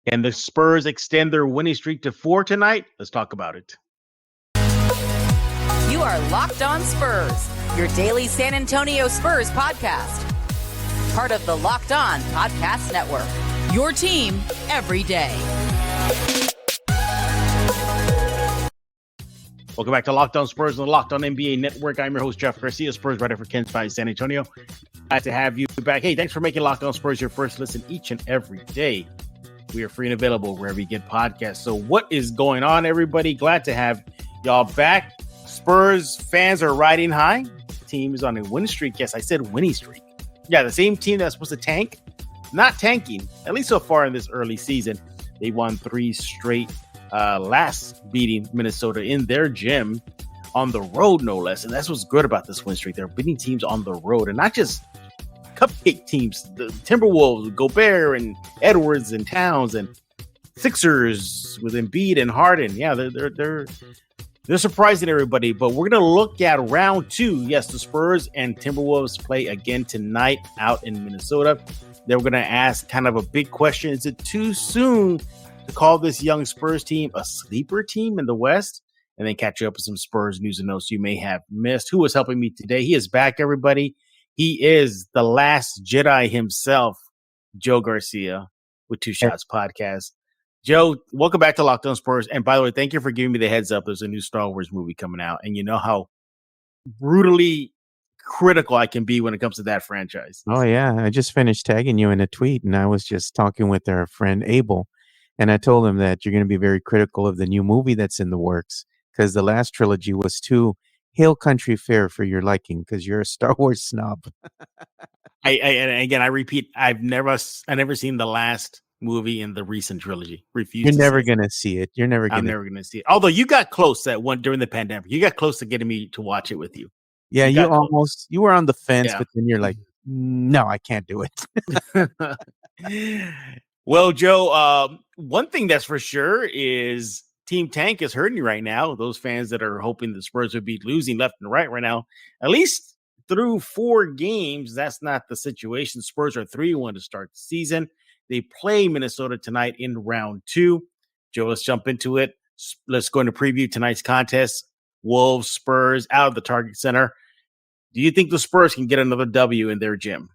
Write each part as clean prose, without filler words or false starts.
Can the Spurs extend their winning streak to 4 tonight? Let's talk about it. You are Locked On Spurs, your daily San Antonio Spurs podcast. Part of the Locked On Podcast Network, your team every day. Welcome back to Locked On Spurs on the Locked On NBA Network. I'm your host, Jeff Garcia, Spurs writer for Ken's Five San Antonio. Glad to have you back. Hey, thanks for making Locked On Spurs your first listen each and every day. We are free and available wherever you get podcasts. So what is going on, everybody? Glad to have y'all back. Spurs fans are riding high. The team is on a win streak. Yes, I said winning streak. Yeah, the same team that's supposed to tank, not tanking, at least so far in this early season. They won 3 straight, last beating Minnesota in their gym on the road, no less. And that's what's good about this win streak. They're beating teams on the road and not just cupcake teams. The Timberwolves, Gobert and Edwards and Towns, and Sixers with Embiid and Harden. Yeah, they're surprising everybody. But we're going to look at round 2. Yes, the Spurs and Timberwolves play again tonight out in Minnesota. Then we're going to ask kind of a big question. Is it too soon to call this young Spurs team a sleeper team in the West? And then catch you up with some Spurs news and notes you may have missed. Who is helping me today? He is back, everybody. He is the last Jedi himself, Joe Garcia with Two Shots Podcast. Joe, welcome back to Locked On Spurs. And by the way, thank you for giving me the heads up. There's a new Star Wars movie coming out. And you know how brutally critical I can be when it comes to that franchise. Oh, yeah. I just finished tagging you in a tweet, and I was just talking with our friend Abel. And I told him that you're going to be very critical of the new movie that's in the works because the last trilogy was too hill country fare for your liking because you're a Star Wars snob. I repeat, I've never seen the last movie in the recent trilogy. You're never going to see it. I'm never going to see it. Although you got close that one during the pandemic. You got close to getting me to watch it with you. Yeah, you were on the fence, but then you're like, no, I can't do it. Well, Joe, one thing that's for sure is Team Tank is hurting you right now. Those fans that are hoping the Spurs would be losing left and right now, at least through 4 games, that's not the situation. Spurs are 3-1 to start the season. They play Minnesota tonight in round 2. Joe, let's jump into it. Let's go into preview tonight's contest. Wolves, Spurs out of the Target Center. Do you think the Spurs can get another W in their gym?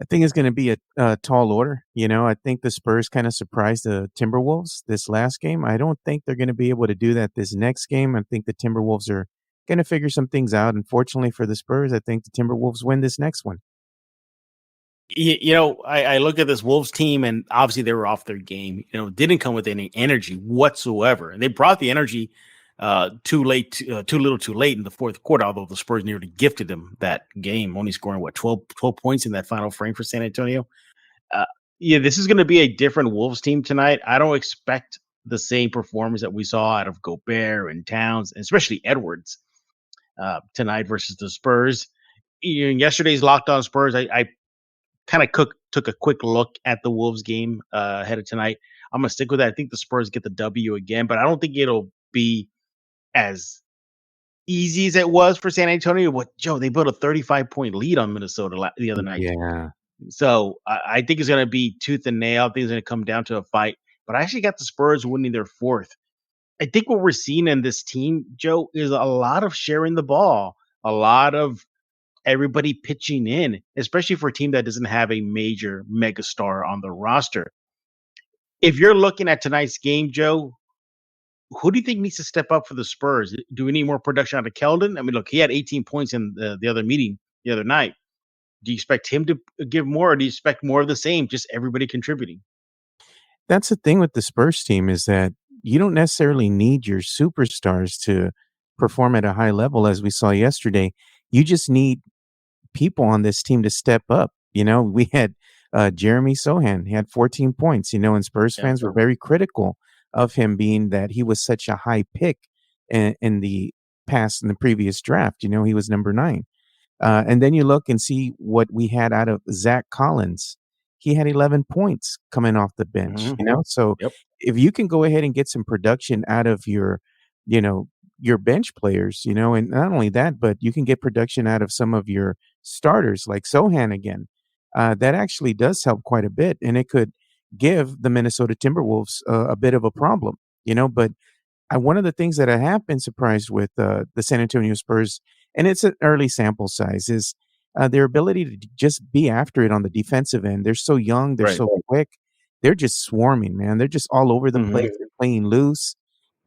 I think it's going to be a tall order. You know, I think the Spurs kind of surprised the Timberwolves this last game. I don't think they're going to be able to do that this next game. I think the Timberwolves are going to figure some things out. Unfortunately for the Spurs, I think the Timberwolves win this next one. You know, I look at this Wolves team, and obviously they were off their game. You know, didn't come with any energy whatsoever, and they brought the energy too little too late in the fourth quarter. Although the Spurs nearly gifted them that game, only scoring 12 points in that final frame for San Antonio. This is going to be a different Wolves team tonight. I don't expect the same performance that we saw out of Gobert and Towns, and especially Edwards tonight versus the Spurs. In yesterday's Locked On Spurs, I kind of took a quick look at the Wolves game ahead of tonight. I'm going to stick with that. I think the Spurs get the W again, but I don't think it'll be as easy as it was for San Antonio. Joe, they built a 35-point lead on Minnesota the other night. Yeah. So I think it's going to be tooth and nail. I think it's going to come down to a fight. But I actually got the Spurs winning their 4th. I think what we're seeing in this team, Joe, is a lot of sharing the ball, a lot of everybody pitching in, especially for a team that doesn't have a major megastar on the roster. If you're looking at tonight's game, Joe, who do you think needs to step up for the Spurs? Do we need more production out of Keldon? I mean, look, he had 18 points in the other meeting the other night. Do you expect him to give more, or do you expect more of the same, just everybody contributing? That's the thing with the Spurs team is that you don't necessarily need your superstars to perform at a high level, as we saw yesterday. You just need people on this team to step up. You know, we had Jeremy Sohan. He had 14 points, and Spurs fans were very critical of him being that he was such a high pick in the previous draft. He was number 9. And then you look and see what we had out of Zach Collins. He had 11 points coming off the bench, So if you can go ahead and get some production out of your bench players, and not only that, but you can get production out of some of your starters like Sohan again. That actually does help quite a bit, and it could give the Minnesota Timberwolves a bit of a problem, but one of the things that I have been surprised with the San Antonio Spurs, and it's an early sample size, is their ability to just be after it on the defensive end. They're so young, they're Right. so quick, they're just swarming, man. They're just all over the place. They're playing loose.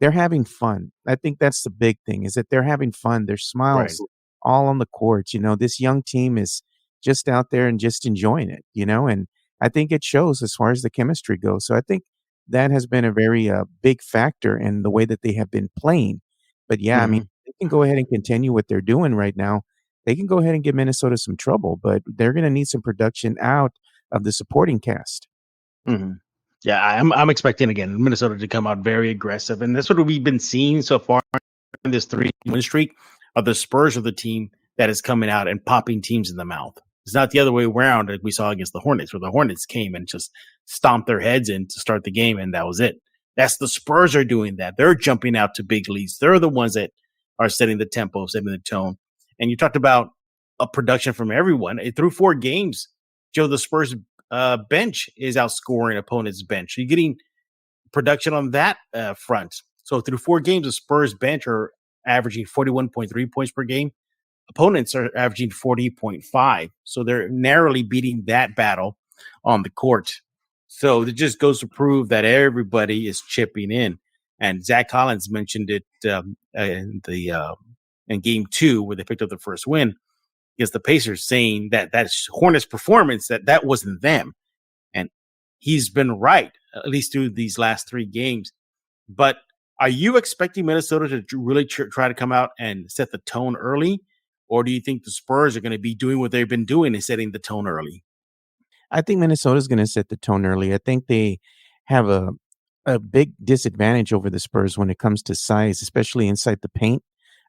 They're having fun. I think that's the big thing, is that they're having fun. Their Right. smiles all on the court. This young team is just out there and just enjoying it, and I think it shows as far as the chemistry goes. So I think that has been a very big factor in the way that they have been playing. But yeah, I mean, they can go ahead and continue what they're doing right now. They can go ahead and give Minnesota some trouble, but they're going to need some production out of the supporting cast. Mm-hmm. Yeah, I'm expecting again Minnesota to come out very aggressive, and that's what we've been seeing so far in this 3-win streak. Of the Spurs are the team that is coming out and popping teams in the mouth. It's not the other way around that we saw against the Hornets, where the Hornets came and just stomped their heads in to start the game, and that was it. That's the Spurs are doing that. They're jumping out to big leads. They're the ones that are setting the tempo, setting the tone. And you talked about a production from everyone. Through 4 games, Joe, the Spurs bench is outscoring opponents' bench. So you're getting production on that front. So through 4 games, the Spurs bench are averaging 41.3 points per game. Opponents are averaging 40.5. So they're narrowly beating that battle on the court. So it just goes to prove that everybody is chipping in. And Zach Collins mentioned it in game 2, where they picked up the first win against the Pacers, saying that that's Hornets' performance, that wasn't them. And he's been right, at least through these last 3 games. But are you expecting Minnesota to really try to come out and set the tone early? Or do you think the Spurs are going to be doing what they've been doing and setting the tone early? I think Minnesota's going to set the tone early. I think they have a big disadvantage over the Spurs when it comes to size, especially inside the paint.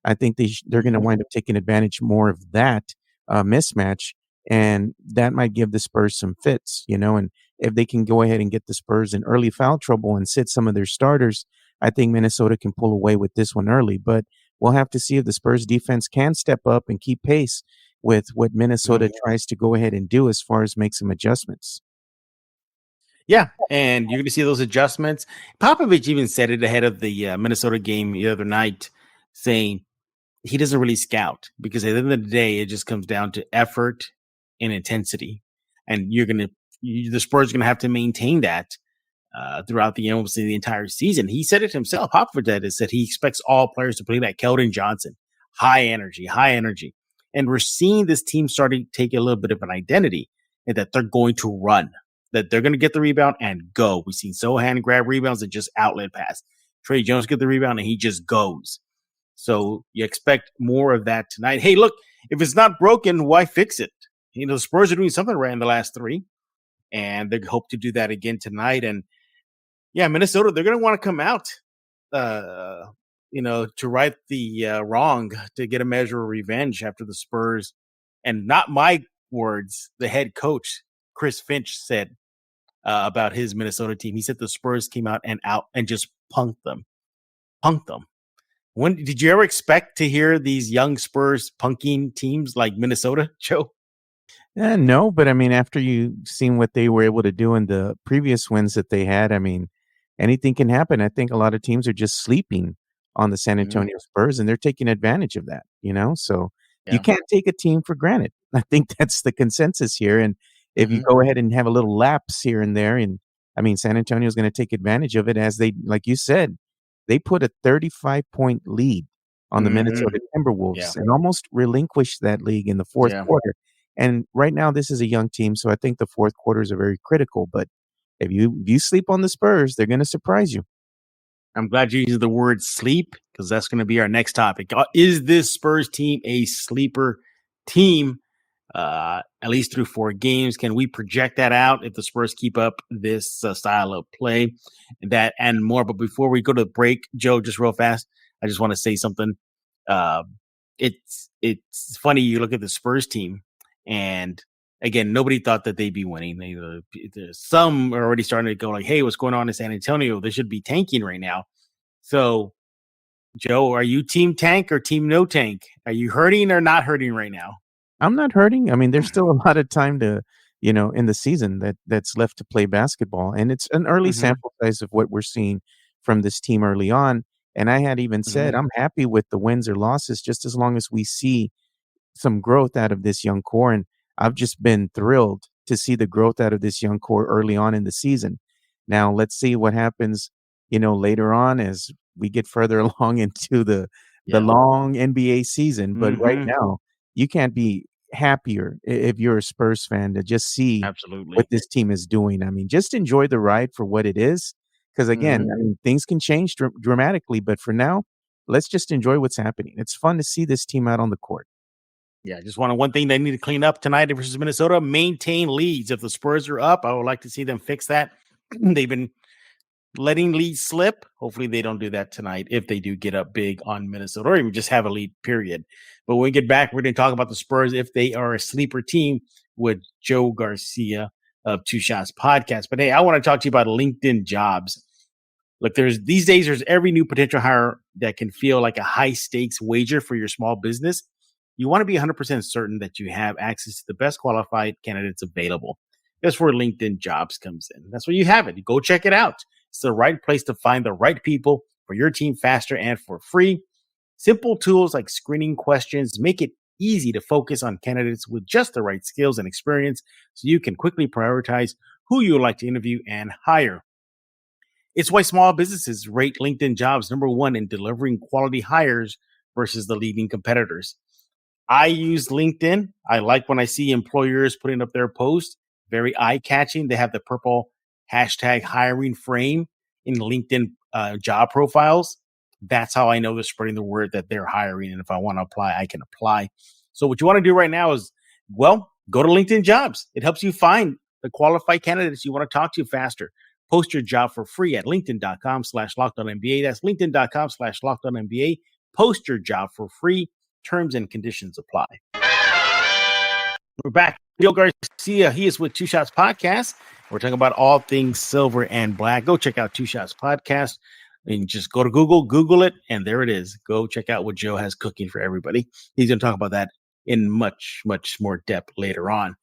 I think they're going to wind up taking advantage more of that mismatch, and that might give the Spurs some fits, and if they can go ahead and get the Spurs in early foul trouble and sit some of their starters, I think Minnesota can pull away with this one early. But we'll have to see if the Spurs defense can step up and keep pace with what Minnesota tries to go ahead and do as far as make some adjustments. Yeah, and you're going to see those adjustments. Popovich even said it ahead of the Minnesota game the other night, saying he doesn't really scout, because at the end of the day, it just comes down to effort and intensity. And the Spurs are going to have to maintain that throughout the entire season. He said it himself. Popovich said he expects all players to play like Keldon Johnson, high energy. And we're seeing this team starting to take a little bit of an identity, and that they're going to run, that they're going to get the rebound and go. We've seen Sohan grab rebounds and just outlet pass. Trey Jones get the rebound and he just goes. So you expect more of that tonight. Hey, look, if it's not broken, why fix it? The Spurs are doing something right in the last 3, and they hope to do that again tonight. And yeah, Minnesota, they're going to want to come out, to right the wrong, to get a measure of revenge after the Spurs. And not my words, the head coach, Chris Finch, said about his Minnesota team. He said the Spurs came out and just punked them. When did you ever expect to hear these young Spurs punking teams like Minnesota, Joe? No, but I mean, after you seen what they were able to do in the previous wins that they had, I mean, anything can happen. I think a lot of teams are just sleeping on the San Antonio Spurs, and they're taking advantage of that, So you can't take a team for granted. I think that's the consensus here. And if you go ahead and have a little lapse here and there, and I mean, San Antonio is going to take advantage of it, as they, like you said, they put a 35-point lead on the Minnesota Timberwolves and almost relinquished that league in the fourth quarter. And right now, this is a young team, so I think the fourth quarters are very critical. But if you sleep on the Spurs, they're going to surprise you. I'm glad you used the word sleep, because that's going to be our next topic. Is this Spurs team a sleeper team, at least through 4 games? Can we project that out if the Spurs keep up this style of play? That and more. But before we go to the break, Joe, just real fast, I just want to say something. It's funny, you look at the Spurs team, and again, nobody thought that they'd be winning. Some are already starting to go like, hey, what's going on in San Antonio? They should be tanking right now. So, Joe, are you team tank or team no tank? Are you hurting or not hurting right now? I'm not hurting. I mean, there's still a lot of time to in the season that's left to play basketball. And it's an early Mm-hmm. sample size of what we're seeing from this team early on. And I had even said, Mm-hmm. I'm happy with the wins or losses, just as long as we see some growth out of this young core. And I've just been thrilled to see the growth out of this young core early on in the season. Now, let's see what happens, later on as we get further along into the Yeah. long NBA season. But right Mm-hmm. now, you can't be happier if you're a Spurs fan to just see what Absolutely. this team is doing. I mean, just enjoy the ride for what it is. Because again, Mm-hmm. I mean, things can change dramatically, but for now, let's just enjoy what's happening. It's fun to see this team out on the court. Yeah, just one thing they need to clean up tonight versus Minnesota: maintain leads. If the Spurs are up, I would like to see them fix that. They've been letting leads slip. Hopefully, they don't do that tonight if they do get up big on Minnesota, or even just have a lead, period. But when we get back, we're going to talk about the Spurs if they are a sleeper team with Joe Garcia of Two Shots Podcast. But hey, I want to talk to you about LinkedIn Jobs. Look, these days there's every new potential hire that can feel like a high stakes wager for your small business. You want to be 100% certain that you have access to the best qualified candidates available. That's where LinkedIn Jobs comes in. That's where you have it. You go check it out. It's the right place to find the right people for your team faster and for free. Simple tools like screening questions make it easy to focus on candidates with just the right skills and experience so you can quickly prioritize who you would like to interview and hire. It's why small businesses rate LinkedIn Jobs number one in delivering quality hires versus the leading competitors. I use LinkedIn. I like when I see employers putting up their posts, very eye catching. They have the purple hashtag hiring frame in LinkedIn job profiles. That's how I know they're spreading the word that they're hiring. And if I want to apply, I can apply. So what you want to do right now is, well, go to LinkedIn Jobs. It helps you find the qualified candidates you want to talk to faster. Post your job for free at linkedin.com/LockedOnNBA. That's linkedin.com/LockedOnNBA. Post your job for free. Terms and conditions apply. We're back. Joe Garcia, he is with Two Shots Podcast. We're talking about all things silver and black. Go check out Two Shots Podcast and just go to Google it, and there it is. Go check out what Joe has cooking for everybody. He's going to talk about that in much, much more depth later on.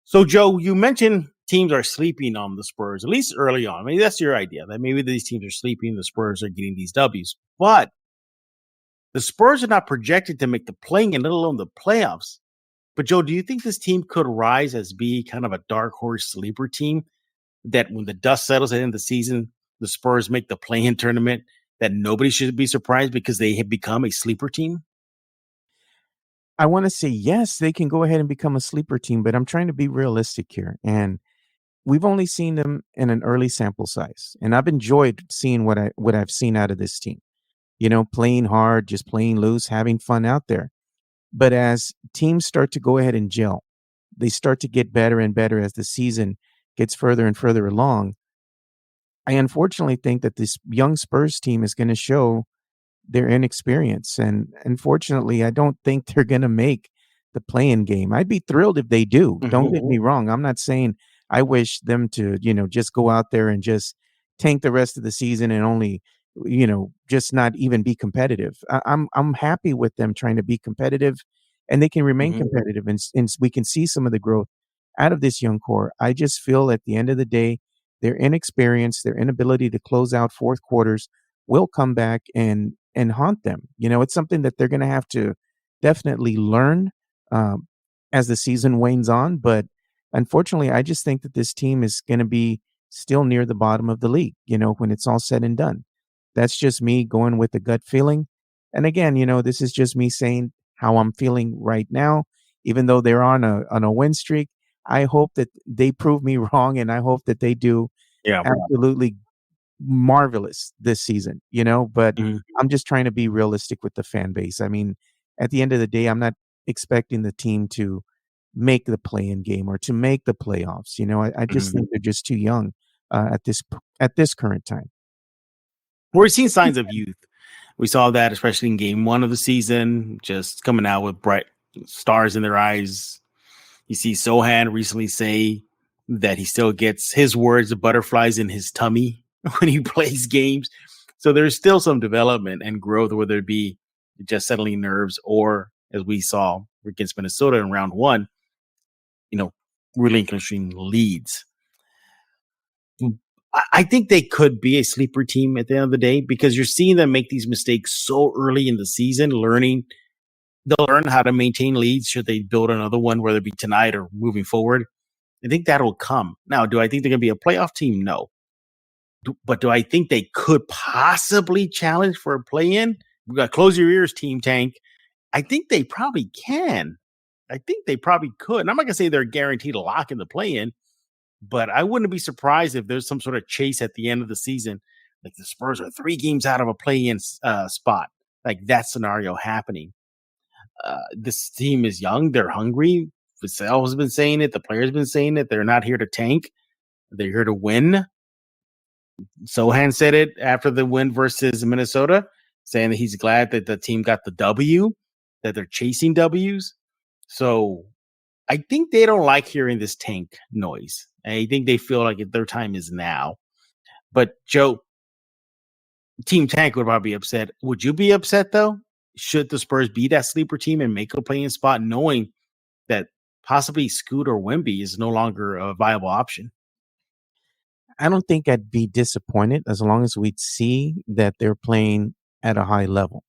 So, Joe, you mentioned teams are sleeping on the Spurs, at least early on. I mean, that's your idea, that maybe these teams are sleeping, the Spurs are getting these Ws. But the Spurs are not projected to make the play-in, let alone the playoffs. But, Joe, do you think this team could rise as be kind of a dark horse sleeper team that when the dust settles at the end of the season, the Spurs make the play-in tournament, that nobody should be surprised because they have become a sleeper team? I want to say yes, they can go ahead and become a sleeper team, but I'm trying to be realistic here. And we've only seen them in an early sample size. And I've enjoyed seeing what I've seen out of this team. Playing hard, just playing loose, having fun out there. But as teams start to go ahead and gel, they start to get better and better as the season gets further and further along. I unfortunately think that this young Spurs team is going to show their inexperience. And unfortunately, I don't think they're going to make the play-in game. I'd be thrilled if they do. Don't get me wrong. I'm not saying I wish them to, just go out there and just tank the rest of the season and only, just not even be competitive. I'm happy with them trying to be competitive, and they can remain competitive, and we can see some of the growth out of this young core. I just feel at the end of the day, their inexperience, their inability to close out fourth quarters will come back and haunt them. It's something that they're going to have to definitely learn um, as the season wanes on. But unfortunately, I just think that this team is going to be still near the bottom of the league, when it's all said and done. That's just me going with the gut feeling. And again, this is just me saying how I'm feeling right now, even though they're on a win streak. I hope that they prove me wrong, and I hope that they do Yeah. absolutely marvelous this season, but I'm just trying to be realistic with the fan base. I mean, at the end of the day, I'm not expecting the team to make the play-in game or to make the playoffs. I just think they're just too young at this current time. We're seeing signs of youth. We saw that, especially in game one of the season, just coming out with bright stars in their eyes. You see Sohan recently say that he still gets his words, the butterflies in his tummy when he plays games. So there's still some development and growth, whether it be just settling nerves or, as we saw against Minnesota in round one, relinquishing leads. I think they could be a sleeper team at the end of the day because you're seeing them make these mistakes so early in the season, they'll learn how to maintain leads should they build another one, whether it be tonight or moving forward. I think that'll come. Now, do I think they're going to be a playoff team? No. But do I think they could possibly challenge for a play-in? We got to close your ears, Team Tank. I think they probably can. I think they probably could. And I'm not going to say they're guaranteed a lock in the play-in, but I wouldn't be surprised if there's some sort of chase at the end of the season. Like the Spurs are 3 games out of a play-in spot. Like that scenario happening. This team is young. They're hungry. Vassell has been saying it. The players have been saying it. They're not here to tank. They're here to win. Sohan said it after the win versus Minnesota, saying that he's glad that the team got the W, that they're chasing W's. So I think they don't like hearing this tank noise. I think they feel like their time is now. But Joe, Team Tank would probably be upset. Would you be upset though? Should the Spurs be that sleeper team and make a play-in spot, knowing that possibly Scoot or Wemby is no longer a viable option? I don't think I'd be disappointed as long as we'd see that they're playing at a high level.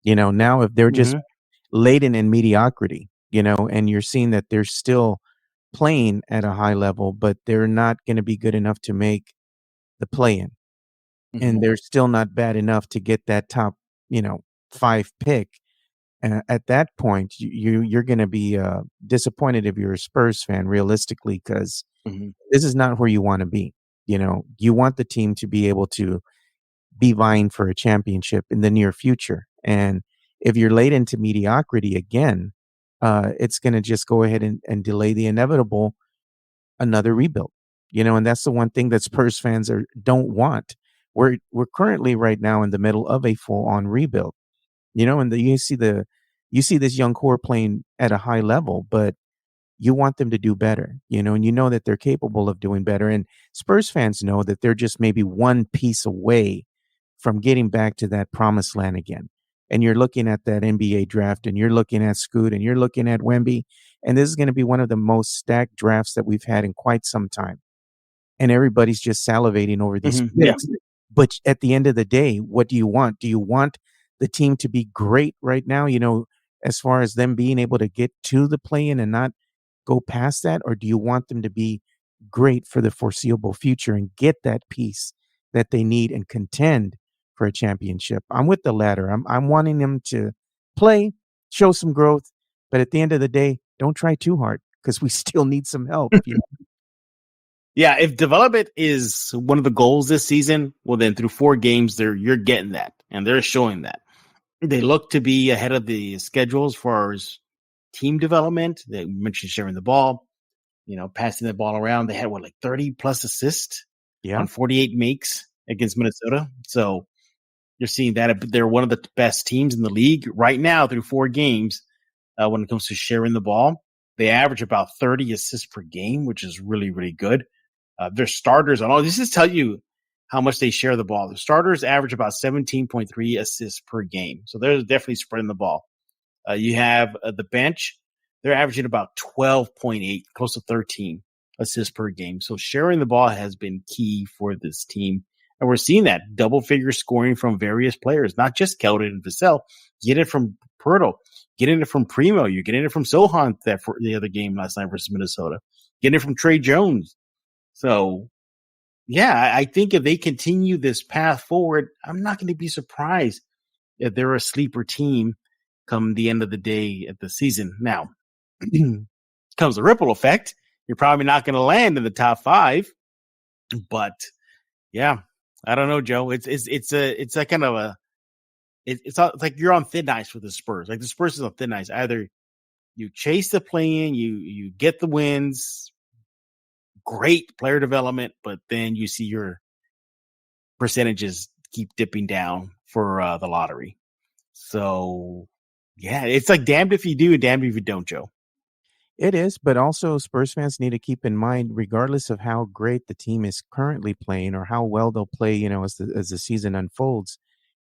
Now if they're just laden in mediocrity, and you're seeing that they're still playing at a high level, but they're not going to be good enough to make the play-in. And they're still not bad enough to get that top, 5 pick. At that point, you're going to be disappointed if you're a Spurs fan, realistically, because this is not where you want to be. You want the team to be able to be vying for a championship in the near future. And if you're late into mediocrity again, it's going to just go ahead and delay the inevitable, another rebuild. And that's the one thing that Spurs fans don't want. We're currently right now in the middle of a full-on rebuild. And you see this young core playing at a high level, but you want them to do better, and that they're capable of doing better. And Spurs fans know that they're just maybe one piece away from getting back to that promised land again. And you're looking at that NBA draft, and you're looking at Scoot, and you're looking at Wemby, and this is going to be one of the most stacked drafts that we've had in quite some time. And everybody's just salivating over these picks. Yeah. But at the end of the day, what do you want? Do you want the team to be great right now, as far as them being able to get to the play-in and not go past that? Or do you want them to be great for the foreseeable future and get that piece that they need and contend for a championship? I'm with the latter. I'm wanting them to play, show some growth, but at the end of the day, don't try too hard because we still need some help. Yeah, if development is one of the goals this season, well, then through 4 games, you're getting that, and they're showing that. They look to be ahead of the schedule as far as team development. They mentioned sharing the ball, passing the ball around. They had 30 plus assists on 48 makes against Minnesota. So you're seeing that they're one of the best teams in the league right now through 4 games when it comes to sharing the ball. They average about 30 assists per game, which is really, really good. Their starters on all this is tell you how much they share the ball. The starters average about 17.3 assists per game. So they're definitely spreading the ball. You have the bench. They're averaging about 12.8, close to 13 assists per game. So sharing the ball has been key for this team. And we're seeing that double-figure scoring from various players, not just Keldon and Vassell. Get it from Pirtle. Getting it from Primo. You're getting it from Sohan for the other game last night versus Minnesota. Getting it from Trey Jones. So, yeah, I think if they continue this path forward, I'm not going to be surprised if they're a sleeper team come the end of the day at the season. Now, comes the ripple effect. You're probably not going to land in the top 5, but yeah, I don't know, Joe. It's like kind of it's like you're on thin ice with the Spurs. Like the Spurs is on thin ice. Either you chase the play-in, you get the wins, great player development, but then you see your percentages keep dipping down for the lottery. So, yeah, it's like damned if you do and damned if you don't, Joe. It is, but also Spurs fans need to keep in mind, regardless of how great the team is currently playing or how well they'll play, as the season unfolds,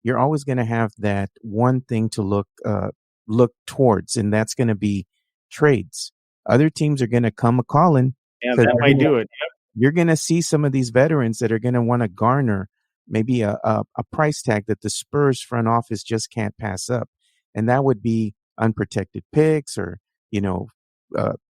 you're always going to have that one thing to look towards, and that's going to be trades. other teams are going to come a calling Yeah, because that might do it. you're going to see some of these veterans that are going to want to garner maybe a price tag that the Spurs front office just can't pass up. And that would be unprotected picks or, you know,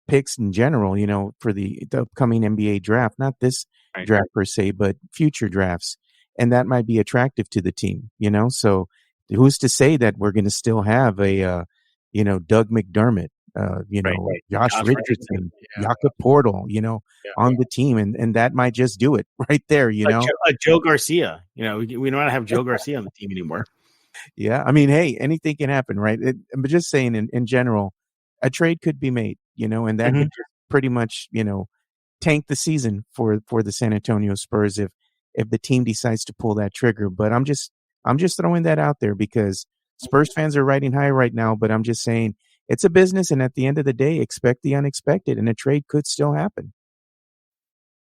picks in general, for the upcoming NBA draft, not this Right. draft per se, but future drafts. And that might be attractive to the team, So who's to say that we're going to still have Doug McDermott, Right. Josh Josh Richardson, Yeah. Jakob Portal, Yeah. on the team, and that might just do it right there, Joe Garcia. We don't have Joe Garcia on the team anymore. Yeah, I mean, hey, anything can happen, right? But just saying, in general, a trade could be made, and that could just pretty much, tank the season for the San Antonio Spurs if the team decides to pull that trigger. But I'm just throwing that out there because Spurs fans are riding high right now. But I'm just saying it's a business, and at the end of the day, expect the unexpected, and a trade could still happen.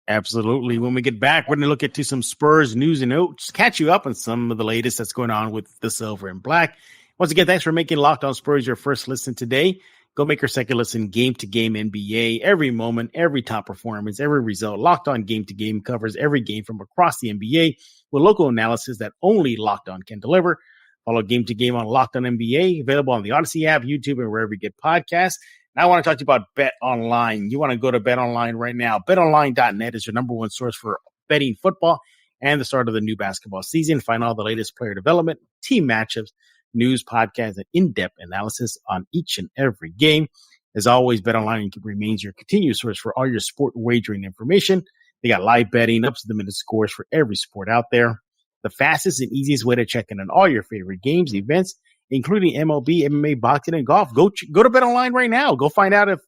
Absolutely. When we get back, we're going to look into some Spurs news and notes, catch you up on some of the latest that's going on with the silver and black. Once again, thanks for making Locked On Spurs your first listen today. Go make your second listen game to game NBA. Every moment, every top performance, every result. Locked On Game to Game covers every game from across the NBA with local analysis that only Locked On can deliver. Follow Game to Game on Locked On NBA, available on the Odyssey app, YouTube, and wherever you get podcasts. Now I want to talk to you about Bet Online. You want to go to Bet Online right now. BetOnline.net is your number one source for betting football and the start of the new basketball season. Find all the latest player development, team matchups, news, podcasts, and in-depth analysis on each and every game. As always, Bet Online remains your continued source for all your sport wagering information. They got live betting, up-to-the-minute scores for every sport out there. The fastest and easiest way to check in on all your favorite games, events, including MLB, MMA, boxing, and golf. Go to Bet Online right now. Go find out if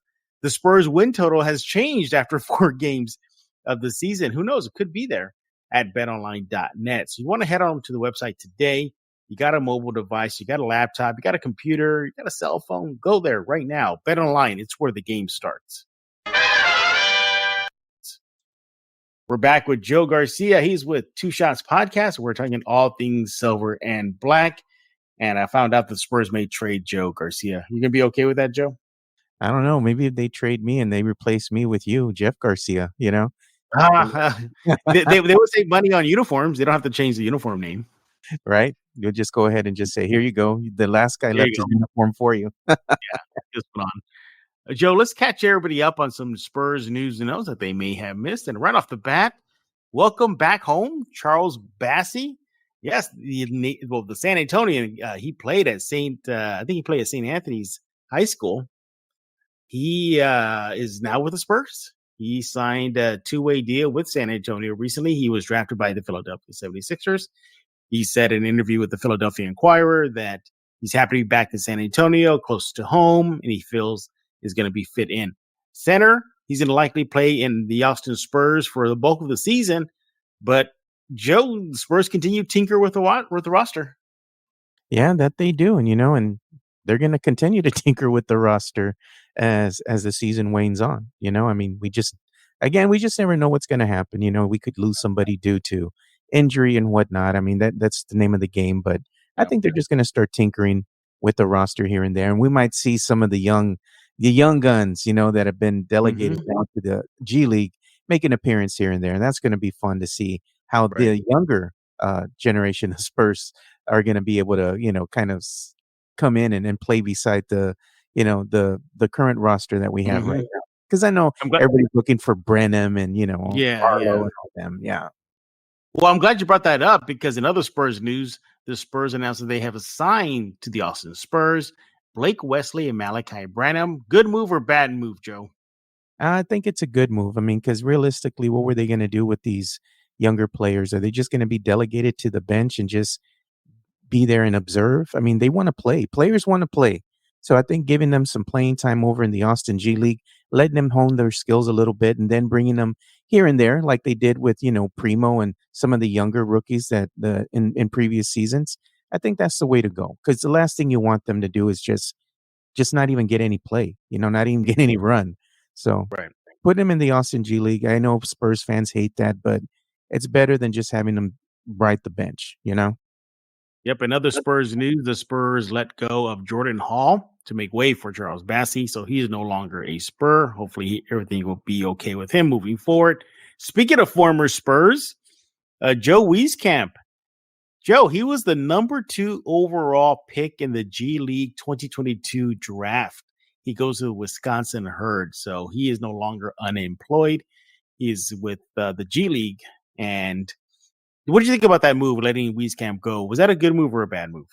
the Spurs win total has changed after 4 games of the season. Who knows? It could be there at betonline.net. So you want to head on to the website today. You got a mobile device, you got a laptop, you got a computer, you got a cell phone. Go there right now. Bet Online. It's where the game starts. We're back with Joe Garcia. He's with Two Shots Podcast. We're talking all things silver and black. And I found out the Spurs may trade Joe Garcia. You gonna be okay with that, Joe? I don't know. Maybe if they trade me and they replace me with you, Jeff Garcia, they would save money on uniforms. They don't have to change the uniform name. Right? You'll just go ahead and just say, here you go. The last guy left his uniform for you. Yeah, just put on. Joe, let's catch everybody up on some Spurs news and notes that they may have missed. And right off the bat, welcome back home, Charles Bassey. Yes, the San Antonian, he played at St. Anthony's High School. He is now with the Spurs. He signed a 2-way deal with San Antonio recently. He was drafted by the Philadelphia 76ers. He said in an interview with the Philadelphia Inquirer that he's happy to be back in San Antonio, close to home, and he feels is going to be fit in. Center, he's going to likely play in the Austin Spurs for the bulk of the season, but Joe, the Spurs continue to tinker with the roster. Yeah, that they do. And they're going to continue to tinker with the roster as the season wanes on. I mean, we just never know what's going to happen. We could lose somebody due to injury and whatnot. I mean, that's the name of the game. But I think they're just going to start tinkering with the roster here and there. And we might see some of the young guns, that have been delegated down to the G League make an appearance here and there. And that's going to be fun to see how the younger generation of Spurs are going to be able to, kind of come in and play beside the current roster that we have right now. Because I know everybody's looking for Brenham and, Arlo and all them. Yeah. Well, I'm glad you brought that up because in other Spurs news, the Spurs announced that they have assigned to the Austin Spurs Blake Wesley and Malachi Branham. Good move or bad move, Joe? I think it's a good move. I mean, because realistically, what were they going to do with these younger players? Are they just going to be delegated to the bench and just be there and observe? I mean, they want to play. Players want to play. So I think giving them some playing time over in the Austin G League, letting them hone their skills a little bit, and then bringing them here and there, like they did with, Primo and some of the younger rookies that in previous seasons. I think that's the way to go, because the last thing you want them to do is just not even get any play, not even get any run. So put them in the Austin G League. I know Spurs fans hate that, but it's better than just having them ride the bench, Yeah, Yep, another Spurs news. The Spurs let go of Jordan Hall to make way for Charles Bassey, so he is no longer a Spur. Hopefully everything will be okay with him moving forward. Speaking of former Spurs, Joe Wieskamp. Joe, he was the number 2 overall pick in the G League 2022 draft. He goes to the Wisconsin Herd, so he is no longer unemployed. He's with the G League. And what did you think about that move, letting Wieskamp go? Was that a good move or a bad move?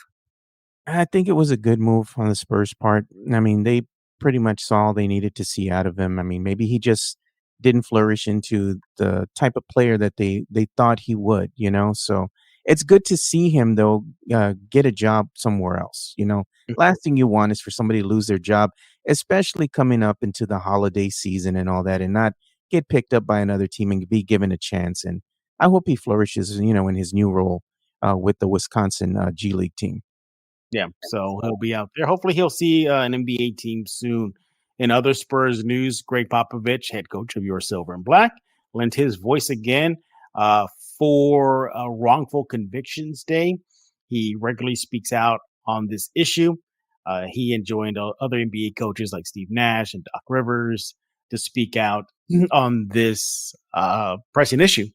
I think it was a good move on the Spurs' part. I mean, they pretty much saw all they needed to see out of him. I mean, maybe he just didn't flourish into the type of player that they thought he would, you know? So it's good to see him, though, get a job somewhere else. You know, last thing you want is for somebody to lose their job, especially coming up into the holiday season and all that, and not get picked up by another team and be given a chance. And I hope he flourishes, you know, in his new role with the Wisconsin G League team. Yeah, so he'll be out there. Hopefully he'll see an NBA team soon. In other Spurs news, Greg Popovich, head coach of your Silver and Black, lent his voice again for Wrongful Convictions Day. He regularly speaks out on this issue. He and joined other NBA coaches like Steve Nash and Doc Rivers to speak out on this pressing issue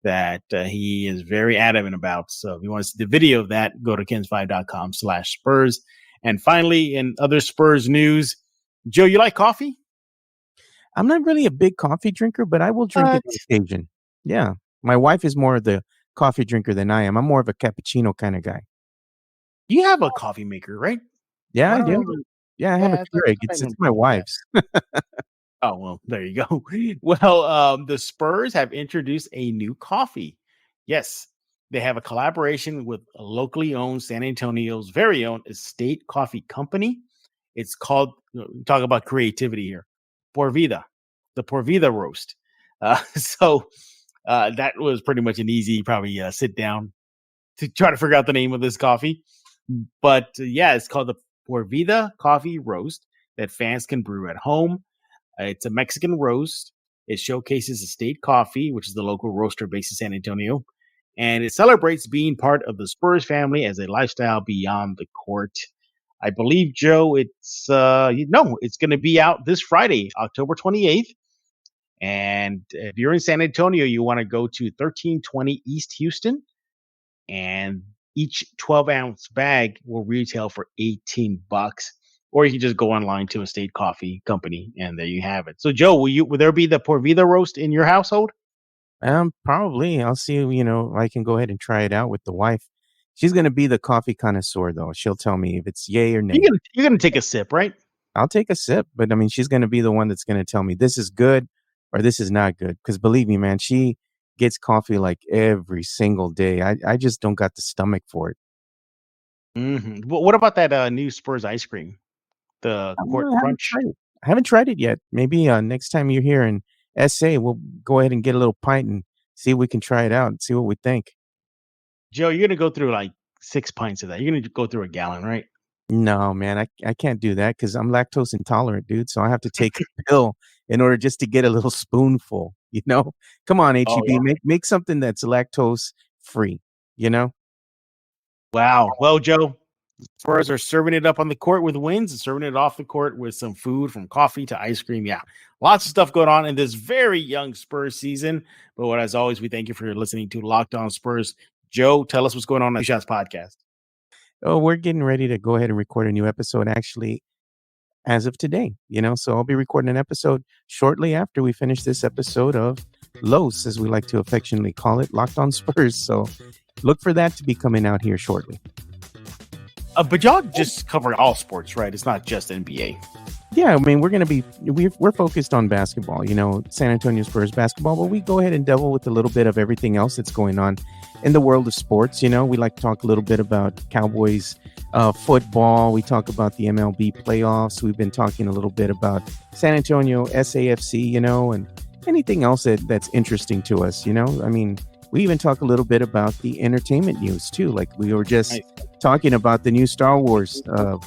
that he is very adamant about. So if you want to see the video of that, go to kens5.com/Spurs. And finally, in other Spurs news, Joe, you like coffee? I'm not really a big coffee drinker, but I will drink it on occasion. Yeah. My wife is more of the coffee drinker than I am. I'm more of a cappuccino kind of guy. You have a coffee maker, right? Yeah, I do. Yeah, I have a Keurig. It's my wife's. Oh, well, there you go. Well, the Spurs have introduced a new coffee. Yes, they have a collaboration with a locally owned San Antonio's very own estate coffee company. It's called, talk about creativity here, Por Vida, the Por Vida roast. So that was pretty much an easy, probably sit down to try to figure out the name of this coffee. But yeah, it's called the Por Vida coffee roast that fans can brew at home. It's a Mexican roast. It showcases estate coffee, which is the local roaster based in San Antonio. And it celebrates being part of the Spurs family as a lifestyle beyond the court. I believe, Joe, it's going to be out this Friday, October 28th. And if you're in San Antonio, you want to go to 1320 East Houston. And each 12-ounce bag will retail for $18. Or you can just go online to Estate Coffee Company, and there you have it. So, Joe, will there be the Por Vida roast in your household? Probably. I'll see, if I can go ahead and try it out with the wife. She's going to be the coffee connoisseur, though. She'll tell me if it's yay or nay. You're going to take a sip, right? I'll take a sip, but I mean, she's going to be the one that's going to tell me this is good or this is not good. Because believe me, man, she gets coffee like every single day. I just don't got the stomach for it. Mm-hmm. What about that new Spurs ice cream? The Court Crunch? I haven't tried it yet. Maybe next time you're here in SA, we'll go ahead and get a little pint and see if we can try it out and see what we think. Joe, you're going to go through like 6 pints of that. You're going to go through a gallon, right? No, man, I can't do that because I'm lactose intolerant, dude. So I have to take a pill in order just to get a little spoonful, Come on, HEB, make something that's lactose free, Wow. Well, Joe, Spurs are serving it up on the court with wins and serving it off the court with some food, from coffee to ice cream. Yeah, lots of stuff going on in this very young Spurs season. But as always, we thank you for listening to Locked On Spurs. Joe, tell us what's going on the Shots podcast. Oh, we're getting ready to go ahead and record a new episode, actually, as of today. So I'll be recording an episode shortly after we finish this episode of Los, as we like to affectionately call it, Locked On Spurs. So look for that to be coming out here shortly. But y'all just cover all sports, right? It's not just NBA. Yeah, I mean, we're focused on basketball, San Antonio Spurs basketball, but we go ahead and dabble with a little bit of everything else that's going on in the world of sports. We like to talk a little bit about Cowboys football. We talk about the MLB playoffs. We've been talking a little bit about San Antonio SAFC, and anything else that's interesting to us, I mean, we even talk a little bit about the entertainment news too. Like we were just talking about the new Star Wars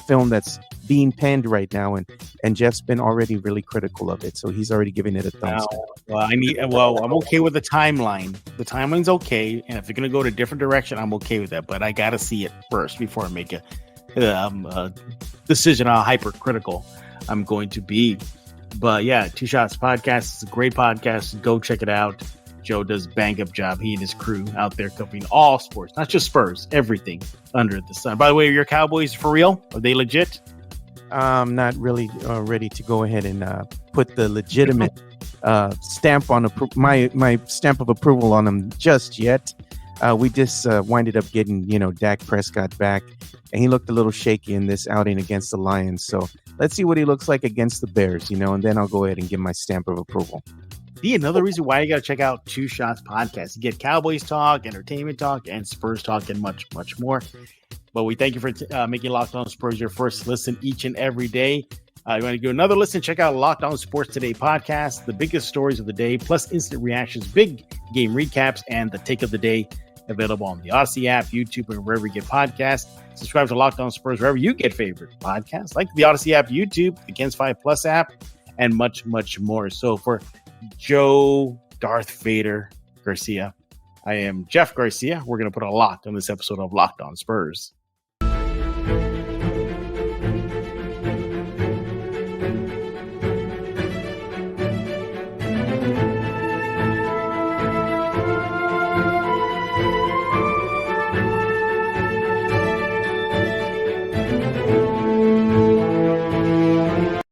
film that's being penned right now, and Jeff's been already really critical of it, so he's already giving it a thumbs up. Well, I'm okay with the timeline. The timeline's okay, and if you're gonna go to a different direction, I'm okay with that. But I gotta see it first before I make a decision on how hypercritical I'm going to be. But yeah, Two Shots Podcast is a great podcast. Go check it out. Joe does a bang up job. He and his crew out there covering all sports, not just Spurs, everything under the sun. By the way, are your Cowboys for real? Are they legit? I'm not really ready to go ahead and put the legitimate stamp on my stamp of approval on them just yet. We just winded up getting, Dak Prescott back, and he looked a little shaky in this outing against the Lions. So let's see what he looks like against the Bears, and then I'll go ahead and give my stamp of approval. Another reason why you got to check out Two Shots Podcast. You get Cowboys talk, entertainment talk, and Spurs talk, and much, much more. But we thank you for making Locked On Spurs your first listen each and every day. You want to do another listen, check out Locked On Sports Today podcast, the biggest stories of the day, plus instant reactions, big game recaps, and the take of the day, available on the Odyssey app, YouTube, and wherever you get podcasts. Subscribe to Locked On Spurs wherever you get favorite podcasts, like the Odyssey app, YouTube, the Gens 5 Plus app, and much, much more. So for Joe Darth Vader Garcia, I am Jeff Garcia. We're going to put a lock on this episode of Locked On Spurs.